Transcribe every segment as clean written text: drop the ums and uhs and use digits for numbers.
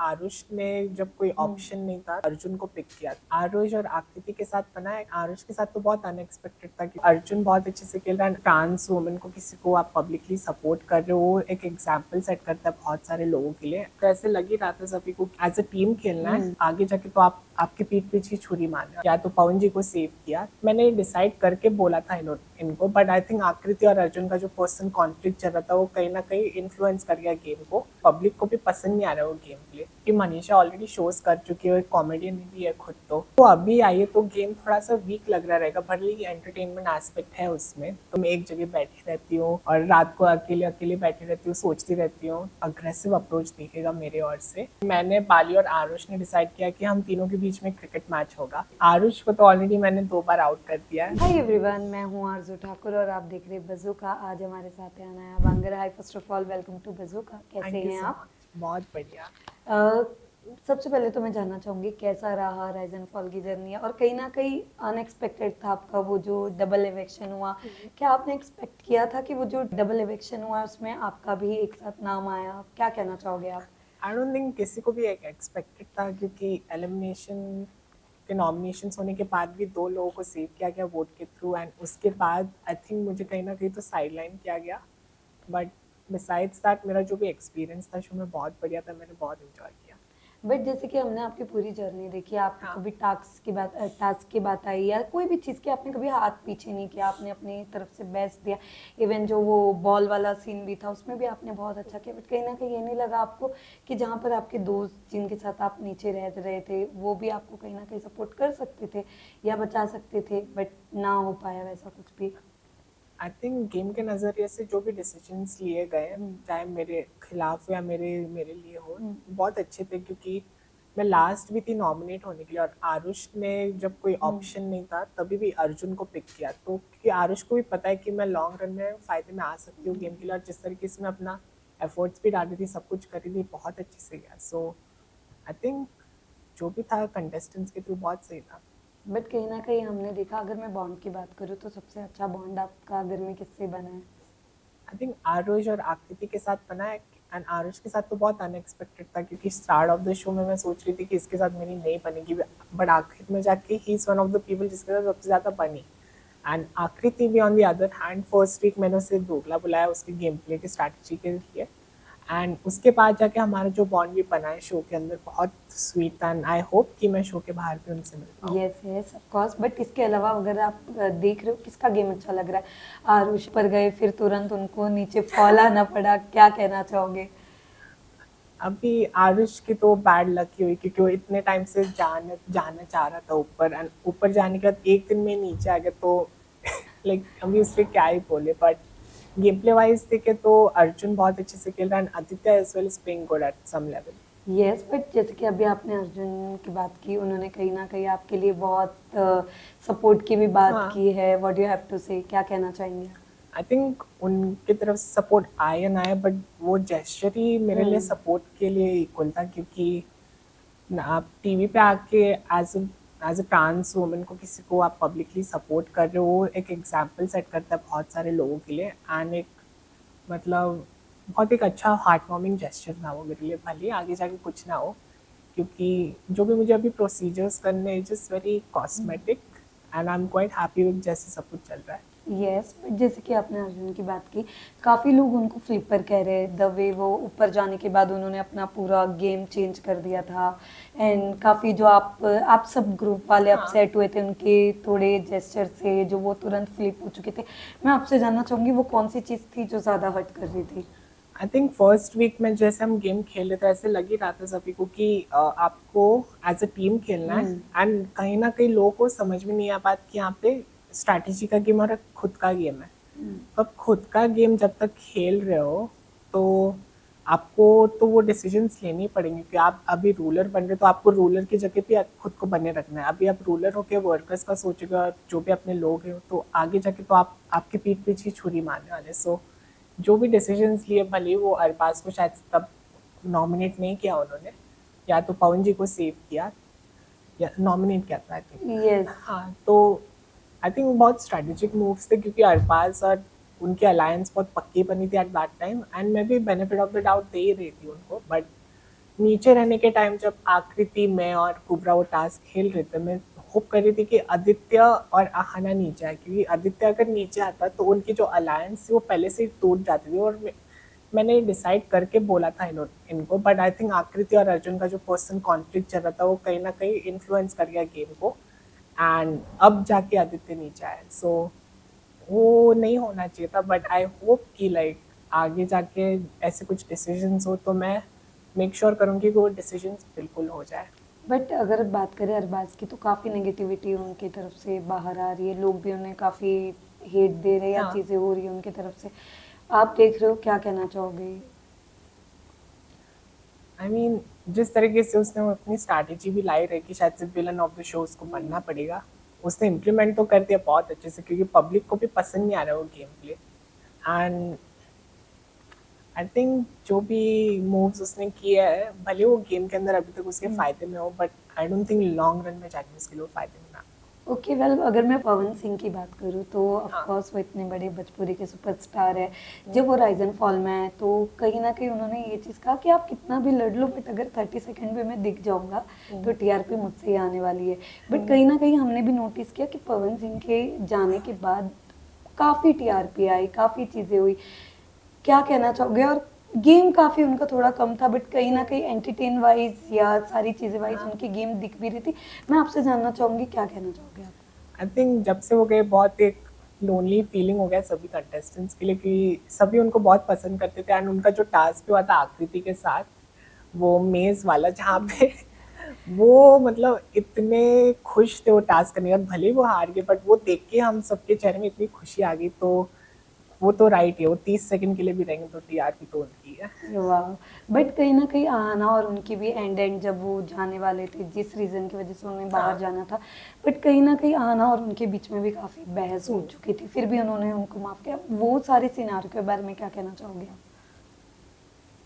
आरुष ने जब कोई ऑप्शन नहीं था अर्जुन को पिक किया। आरुष और आकृति के साथ बना है। आरुष के साथ तो बहुत अनएक्सपेक्टेड था कि अर्जुन बहुत अच्छे से खेल रहा है। ट्रांस वुमेन को किसी को आप पब्लिकली सपोर्ट कर रहे हो, एक एग्जाम्पल सेट करता है बहुत सारे लोगों के लिए। तो ऐसे लग ही रहा था सभी को एज अ टीम खेलना है, आगे जाके तो आपके पीठ पीछे छुरी मारना। या तो पवन जी को सेव किया, मैंने डिसाइड करके बोला था इनको, बट आई थिंक आकृति और अर्जुन का जो पर्सनल कॉन्फ्लिक्ट चल रहा था वो कहीं ना कहीं इन्फ्लुएंस कर गया गेम को। पब्लिक को भी पसंद नहीं आ रहा वो गेम प्ले कि मनीषा ऑलरेडी शोज कर चुकी है, कॉमेडियन भी है खुद। तो अभी आई है तो गेम थोड़ा सा वीक लग रहा रहेगा, भले ही एंटरटेनमेंट एस्पेक्ट है उसमें। तो मैं एक जगह बैठी रहती हूँ और रात को अकेले अकेले बैठी रहती हूँ, सोचती रहती हूँ। अग्रेसिव अप्रोच दिखेगा मेरे ओर से। मैंने बाली और आरुष ने डिसाइड किया कि हम तीनों के बीच में क्रिकेट मैच होगा। आरुष को तो ऑलरेडी मैंने 2 बार आउट कर दिया है। हाय एवरीवन, मैं हूँ आरजू ठाकुर और आप देख रहे हैं बज़ूका। आज हमारे साथ है Anaya Bangar. Hi, first of all welcome to Bazooka. कैसे हैं आप? बहुत बढ़िया। सबसे पहले तो मैं जानना चाहूँगी कैसा रहा राइज एंड फॉल की जर्नी, और कहीं ना कहीं अनएक्सपेक्टेड था आपका वो जो डबल इवेक्शन हुआ। क्या आपने एक्सपेक्ट किया था कि वो जो डबल इवेक्शन हुआ उसमें आपका भी एक साथ नाम आया? क्या कहना चाहोगे आप? आई डोंट थिंक किसी को भी एक एक्सपेक्टेड था, क्योंकि एलिमिनेशन के नॉमिनेशंस होने के बाद भी 2 लोगों को सेव किया गया वोट के थ्रू, एंड उसके बाद आई थिंक मुझे कहीं ना कहीं तो साइडलाइन किया गया। बट बिसाइड्स दैट मेरा जो भी एक्सपीरियंस था शो में बहुत बढ़िया था, मैंने बहुत इन्जॉय किया। बट जैसे कि हमने आपकी पूरी जर्नी देखी, आपने कभी टास्क की बात आई या कोई भी चीज़ की आपने कभी हाथ पीछे नहीं किया, आपने अपनी तरफ से बेस्ट दिया। इवन जो वो बॉल वाला सीन भी था उसमें भी आपने बहुत अच्छा किया। बट कहीं ना कहीं ये नहीं लगा आपको कि जहाँ पर आपके दोस्त जिनके साथ आप नीचे रह रहे थे वो भी आपको कहीं ना कहीं सपोर्ट कर सकते थे या बचा सकते थे, बट ना हो पाया वैसा कुछ भी? आई थिंक गेम के नज़रिए से जो भी डिसीजंस लिए गए, चाहे मेरे खिलाफ या मेरे मेरे लिए हो, बहुत अच्छे थे। क्योंकि मैं लास्ट भी थी नॉमिनेट होने के लिए, और आरुष ने जब कोई ऑप्शन नहीं था तभी भी अर्जुन को पिक किया। तो क्योंकि आरुष को भी पता है कि मैं लॉन्ग रन में फ़ायदे में आ सकती हूँ गेम के लिए, और जिस तरीके से मैं अपना एफर्ट्स भी डाली थी, सब कुछ करी थी, बहुत अच्छे से गया। सो आई थिंक जो भी था कंटेस्टेंट्स के थ्रू बहुत सही था। बट कहीं ना कहीं हमने देखा, अगर मैं बॉन्ड की बात करूँ तो सबसे अच्छा बॉन्ड आपका घर में किससे बना है? आई थिंक आरुष और आकृति के साथ बना है। एंड आरुष के साथ तो बहुत अनएक्सपेक्टेड था, क्योंकि स्टार्ट ऑफ द शो में मैं सोच रही थी कि इसके साथ मेरी नहीं बनेगी, बट आखिर में जाके he is one of the people जिसके साथ सबसे ज़्यादा बनी। एंड आकृति भी on the other hand, first week मैंने उसे दोगला बुलाया उसके गेम प्ले की स्ट्रैटेजी के लिए, एंड उसके बाद जाके हमारा जो बॉन्ड भी बना है शो के अंदर, बहुत स्वीट था। एंड आई होप कि मैं शो के बाहर भी उनसे मिल पाऊँ। Yes yes of course. But इसके अलावा अगर आप देख रहे हो किसका गेम अच्छा लग रहा है? आरुष पर गए फिर तुरंत उनको नीचे फॉल आना पड़ा, क्या कहना चाहोगे? अभी आरुष की तो बैड लक ही हुई, क्योंकि वो इतने टाइम से जाना चाह रहा था ऊपर, एंड ऊपर जाने के बाद एक दिन में नीचे आ गया। तो लाइक अभी उसके क्या ही बोले। बट गेम प्ले वाइज देखे तो अर्जुन बहुत अच्छे से खेल रहा है, and Aditya as well is playing good at some level. Yes, but जैसे कि अभी आपने अर्जुन की बात की, उन्होंने कहीं ना कहीं आपके लिए बहुत सपोर्ट की भी बात की है। व्हाट यू हैव टू से, क्या कहना चाहेंगे? आई थिंक उनकी तरफ से सपोर्ट आए ना आए, बट वो जेस्चर ही मेरे लिए सपोर्ट के लिए इक्वल था। क्योंकि आप टीवी पे आके एज अ ट्रांस वुमेन को किसी को आप पब्लिकली सपोर्ट कर रहे हो, एक एग्जाम्पल सेट करता है बहुत सारे लोगों के लिए। एंड एक मतलब बहुत एक अच्छा हार्ट वार्मिंग जेस्चर था वो मेरे लिए, भले आगे जाके कुछ ना हो। क्योंकि जो भी मुझे अभी प्रोसीजर्स करने just very cosmetic, and I am quite happy with जैसे सब कुछ चल रहा है। यस, बट जैसे कि आपने अर्जुन की बात की, काफ़ी लोग उनको फ्लिपर कह रहे हैं। द वे वो ऊपर जाने के बाद उन्होंने अपना पूरा गेम चेंज कर दिया था। एंड काफ़ी जो आप सब ग्रुप वाले अपसेट हुए थे उनके थोड़े जेस्चर से, जो वो तुरंत फ्लिप हो चुके थे। मैं आपसे जानना चाहूँगी वो कौन सी चीज़ थी जो ज़्यादा हर्ट कर रही थी? आई थिंक फर्स्ट वीक में जैसे हम गेम खेल रहे थे, ऐसे लग ही रहा था सभी को कि आपको एज अ टीम खेलना है। एंड कहीं ना कहीं लोगों को समझ में नहीं आ पाता कि यहाँ पे स्ट्रैटेजी का गेम और खुद का गेम है। अब खुद का गेम जब तक खेल रहे हो तो आपको तो वो डिसीजंस लेनी पड़ेंगे कि आप अभी रूलर बन रहे, तो आपको रूलर की जगह पे खुद को बने रखना है। अभी आप रूलर होके वर्कर्स का सोचेगा, जो भी अपने लोग हैं, तो आगे जाके तो आपके पीठ पीछे छुरी मारने वाले। सो जो भी डिसीजंस लिए, भले वो अरबाज को शायद तब नॉमिनेट नहीं किया उन्होंने, या तो पवन जी को सेव किया या नॉमिनेट किया था आई थिंक। यस। हाँ, तो आई थिंक बहुत स्ट्रेटेजिक मूव्स थे, क्योंकि अरबाज और उनकी अलायंस बहुत पक्की बनी थी एट दैट टाइम, एंड मैं भी बेनिफिट ऑफ द डाउट दे ही रही थी उनको। बट नीचे रहने के टाइम जब आकृति, मैं और कुबरा वो टास्क खेल रहे थे, मैं होप कर रही थी कि आदित्य और आहाना नीचे आए, क्योंकि आदित्य अगर नीचे आता तो उनकी जो अलायंस थी वो पहले से ही टूट जाती थी। और मैंने डिसाइड करके बोला था इनको, बट आई थिंक आकृति और अर्जुन का जो पर्सनल कॉन्फ्लिक्ट चल रहा था वो कहीं ना कहीं इन्फ्लुएंस कर गया गेम को, एंड अब जाके आदित्य नीचे आए। सो वो नहीं होना चाहिए था, बट आई होप कि लाइक आगे जाके ऐसे कुछ डिसीजंस हो तो मैं मेक श्योर करूँगी कि वो डिसीजंस बिल्कुल हो जाए। बट अगर बात करें अरबाज की तो काफ़ी नेगेटिविटी उनकी तरफ से बाहर आ रही है, लोग भी उन्हें काफ़ी हेट दे रहे हैं या हाँ। चीज़ें हो रही है उनकी तरफ से, आप देख रहे हो, क्या कहना चाहोगे? आई मीन जिस तरीके से उसने अपनी स्ट्रैटेजी भी लाई रही कि शायद से विलन ऑफ द शो उसको बनना पड़ेगा, उसने इम्प्लीमेंट तो कर दिया बहुत अच्छे से, क्योंकि पब्लिक को भी पसंद नहीं आ रहा वो game play. And I think जो भी मूव्स उसने किए हैं, भले वो गेम के अंदर अभी तक उसके फायदे में हो, but I don't think long run में जाके उसके लिए वो फायदे में ना। ओके वेल, अगर मैं पवन सिंह की बात करूँ तो ऑफ हाँ। कोर्स वो इतने बड़े भोजपुरी के सुपरस्टार है। जब वो राइजन फॉल में आए तो कहीं ना कहीं उन्होंने ये चीज़ कहा कि आप कितना भी लड़ लो बट अगर 30 सेकंड में मैं दिख जाऊंगा तो टीआरपी मुझसे ही आने वाली है। बट कहीं ना कहीं हमने भी नोटिस किया कि पवन सिंह के जाने के बाद काफ़ी टीआरपी आई, काफ़ी चीज़ें हुई, क्या कहना चाहोगे? और गेम काफ़ी उनका थोड़ा कम था बट कहीं ना कहीं एंटरटेन वाइज या सारी चीज़ें वाइज उनकी गेम दिख भी रही थी। मैं आपसे जानना चाहूँगी, क्या कहना चाहोगे आप? आई थिंक जब से वो गए बहुत एक लोनली फीलिंग हो गया सभी कंटेस्टेंट्स के लिए, कि सभी उनको बहुत पसंद करते थे। एंड उनका जो टास्क भी हुआ था आकृति के साथ, वो मेज वाला, जहाँ पे वो मतलब इतने खुश थे वो टास्क करने के बाद, भले ही वो हार गए बट वो देख के हम सबके चेहरे में इतनी खुशी आ गई। तो वो तो राइट है, वो 30 सेकंड के लिए भी रहेंगे तो टीआरपी तो उनकी है। वाह! बट कहीं न कहीं आना और उनकी भी एंड जब वो जाने वाले थे, जिस रीज़न की वज़ह से उन्हें बाहर हाँ। जाना था, बट कहीं न कहीं आना और उनके बीच में भी काफ़ी बहस हो चुकी थी, फिर भी उन्होंने उनको माफ़ किया। वो सारे सिनेरियो के बारे में क्या कहना चाहोगे आप?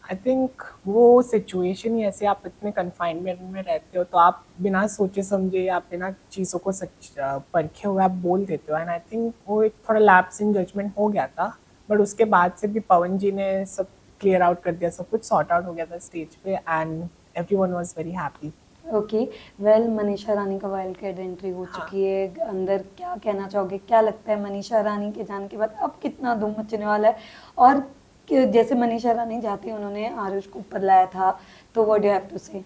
आई थिंक वो सिचुएशन ही ऐसे, आप इतने कन्फाइनमेंट में रहते हो तो आप बिना सोचे समझे, आप बिना चीज़ों को सच परखे हुए आप बोल देते हो। एंड आई थिंक वो एक थोड़ा लैप्स इन जजमेंट हो गया था, बट उसके बाद से भी पवन जी ने सब क्लियर आउट कर दिया, सब कुछ सॉर्ट आउट हो गया था स्टेज पे, and everyone was very happy. Okay, well Manisha Rani का वाइल्ड कार्ड एंट्री हो हाँ। चुकी है, अंदर क्या कहना चाहोगे? क्या लगता है मनीषा रानी के जाने के बाद अब कितना धूम मचने वाला है? और जैसे मनीषा रानी जाती है, उन्होंने आरुष को ऊपर लाया था, तो what do you have to say?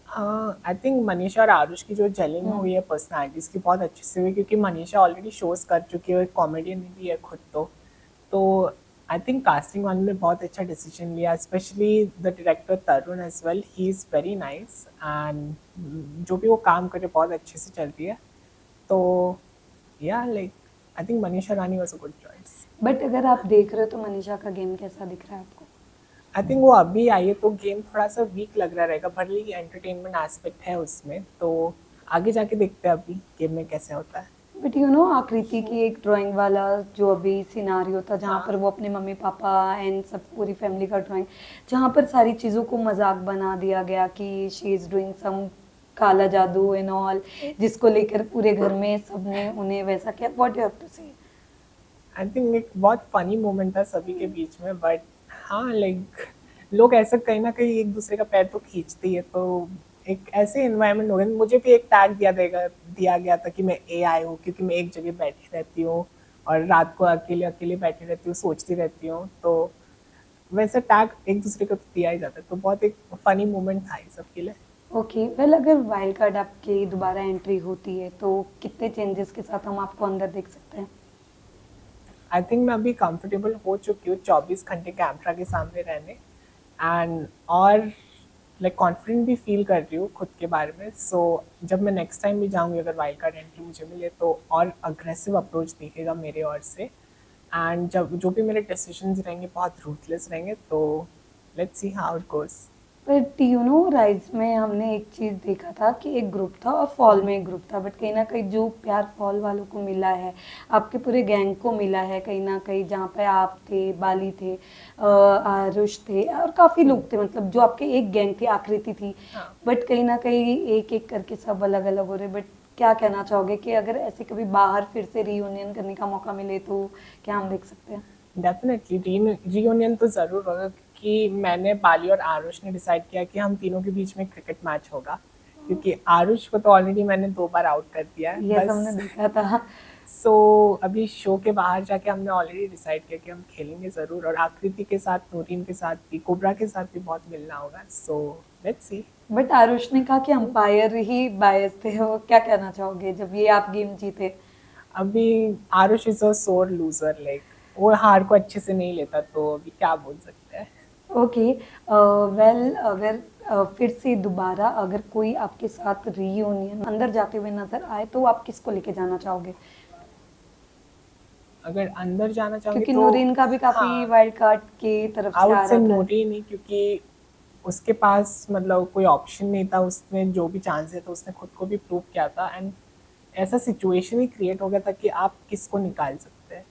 I think Manisha और आरुष की जो जेलिंग हुई है पर्सनालिटीज़ की, बहुत अच्छी से हुई, क्योंकि मनीषा ऑलरेडी शोज कर चुकी है, कॉमेडियन भी है खुद। तो आई थिंक कास्टिंग वालों ने बहुत अच्छा डिसीजन लिया, specially the director Tarun as well, he is very nice, and जो भी वो काम करे बहुत अच्छे से चलती है। तो या like I think Manisha Rani was a good choice. But अगर आप देख रहे हो तो मनीषा का गेम कैसा दिख रहा है आपको? आई थिंक वो अभी आई है तो गेम थोड़ा सा वीक लग रहा रहेगा, भले ही एंटरटेनमेंट एस्पेक्ट है उसमें, तो आगे जाके देखते हैं अभी गेम में कैसे होता है। बट यू नो आकृति की एक ड्राइंग वाला जो अभी सिनारियो था जहाँ हाँ। पर वो अपने मम्मी पापा एंड सब पूरी फैमिली का ड्राइंग, जहाँ पर सारी चीज़ों को मजाक बना दिया गया कि शी इज़ डूइंग सम काला जादू एंड ऑल, जिसको लेकर पूरे घर में सबने उन्हें वैसा किया, what you have to say? I think एक बहुत फनी मोमेंट था सभी के बीच में, बट हाँ लाइक लोग ऐसा कहीं ना कहीं एक दूसरे का पैर तो खींचते ही है, तो एक ऐसे इन्वायरमेंट हो गया। मुझे भी एक टैग दिया गया था कि मैं एआई हूँ, क्योंकि मैं एक जगह बैठी रहती हूँ और रात को अकेले अकेले बैठी रहती हूँ, सोचती रहती हूँ। तो वैसे टैग एक दूसरे को तो दिया ही जाता है, तो बहुत एक फनी मोमेंट था ये सबके लिए। ओके वेल, अगर वाइल्ड कार्ड आपकी दोबारा एंट्री होती है तो कितने चेंजेस के साथ हम आपको अंदर देख सकते हैं? आई थिंक मैं अभी कंफर्टेबल हो चुकी हूँ 24 घंटे कैमरा के सामने रहने, एंड और लाइक कॉन्फिडेंट भी फील कर रही हूँ खुद के बारे में। सो जब मैं नेक्स्ट टाइम भी जाऊँगी, अगर वाइल्ड कार्ड एंट्री मुझे मिले, तो और अग्रेसिव अप्रोच दिखेगा मेरे ओर से, एंड जब जो भी मेरे डिसीजंस रहेंगे बहुत रूथलेस रहेंगे। तो let's see how it goes. But you know rise में हमने एक चीज़ देखा था कि एक ग्रुप था और फॉल में एक ग्रुप था, बट कहीं ना कहीं जो प्यार फॉल वालों को मिला है, आपके पूरे गैंग को मिला है कहीं ना कहीं, जहाँ पे आप थे, बाली थे, आरुष थे और काफ़ी लोग थे, मतलब जो आपके एक गैंग थी, आकृति थी। हाँ। बट कहीं ना कहीं एक एक करके सब अलग अलग हो रहे। बट क्या कहना चाहोगे कि अगर ऐसे कभी बाहर फिर से रीयूनियन करने का मौका मिले तो क्या हम देख सकते हैं? डेफिनेटली रीयूनियन तो ज़रूर होगा, कि मैंने बाली और आरुष ने डिसाइड किया कि हम तीनों के बीच में क्रिकेट मैच होगा, क्योंकि आरुष को तो ऑलरेडी मैंने 2 बार आउट कर दिया है ये बस। हमने देखा था। सो अभी शो के बाहर जाके हमने ऑलरेडी डिसाइड किया कि हम खेलेंगे ज़रूर, और आकृति के साथ, नूरीन के साथ भी, कोबरा के साथ भी बहुत मिलना होगा। So let's see. But Aarush ने कहा कि अंपायर ही बायस थे, वो क्या कहना चाहोगे जब ये आप गेम जीते? अभी आरुष इज अ सोर लूजर, लाइक वो हार को अच्छे से नहीं लेता, तो अभी क्या बोल सकते हैं। ओके, वेल अगर फिर से दोबारा अगर कोई आपके साथ रीयूनियन अंदर जाते हुए नजर आए तो आप किसको लेके जाना चाहोगे? अगर अंदर जाना चाहोगे क्योंकि तो नूरीन का भी काफी हाँ, वाइल्ड कार्ड की तरफ आई से आ वुड से रहा था। नूरीन ही, क्योंकि उसके पास मतलब कोई ऑप्शन नहीं था, उसने जो भी चांस है तो उसने खुद को भी प्रूव किया था, एंड ऐसा सिचुएशन ही क्रिएट हो गया था कि आप किसको निकाल सकते हैं।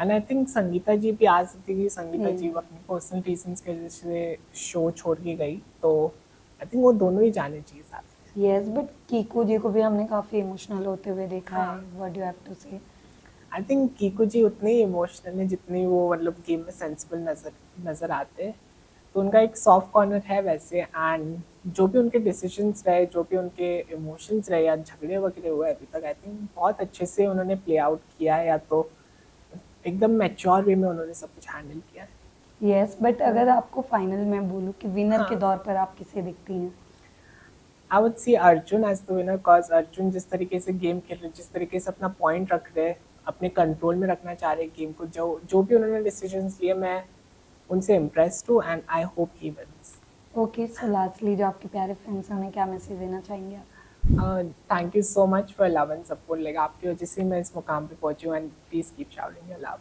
एंड आई थिंक संगीता जी भी आ सकती थी, संगीता जी अपनी पर्सनल रीजंस की वजह से शो छोड़ के गई, तो आई थिंक वो दोनों ही जाने चाहिए साथ में। यस, बट कीकू जी को भी हमने काफी इमोशनल होते हुए देखा है। हाँ। What do you have to say? I think Kiku जी उतने ही इमोशनल है जितने वो मतलब गेम में सेंसिबल नजर आते हैं, तो उनका एक सॉफ्ट कॉर्नर है वैसे। एंड जो भी उनके डिसीजंस रहे, जो भी उनके इमोशंस रहे या झगड़े वगैरह हुए अभी तक, आई थिंक बहुत अच्छे से उन्होंने प्ले आउट किया है, या तो एकदम मैच्योर वे में उन्होंने सब कुछ हैंडल किया है। यस, बट अगर आपको फाइनल में बोलूं कि विनर के हाँ, दौर पर आप किसे देखती हैं? I would see Arjun as the winner, cause Arjun जिस तरीके से गेम खेल रहे, जिस तरीके से अपना पॉइंट रख रहे, अपने कंट्रोल में रखना चाह रहे गेम को, जो जो भी उन्होंने डिसीजंस लिए, मैं उनसे इम्प्रेस्ड हूँ, and I hope he wins. Okay, so lastly जो आपके प्यारे फ्रेंड्स हैं उन्हें क्या मैसेज देना चाहेंगे आप? Thank you so much for love and support, like आपकी वजह से मैं इस मुकाम पे पहुंची हूँ, and please keep shouting your love.